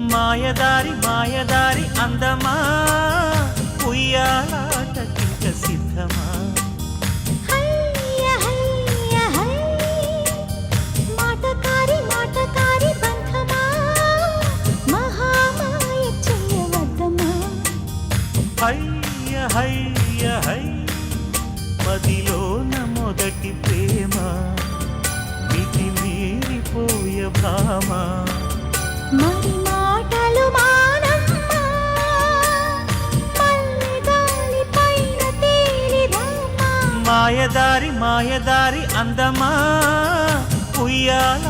మాయదారి మాయదారి అందమా ఉయ్యాలాటకింక సిద్ధమా మాటకారి మాటకారి బంధమా మహామాయ చెయ్యవద్దమా హయ్య హయ్య హై మదిలోన మొదటి ప్రేమ మితి మీరిపోయ భామ మరి మాటలు మానమ్మా మల్లెగాలి పైన తేలిరామా మాయదారి మాయదారి అందమా ఉయ్యాల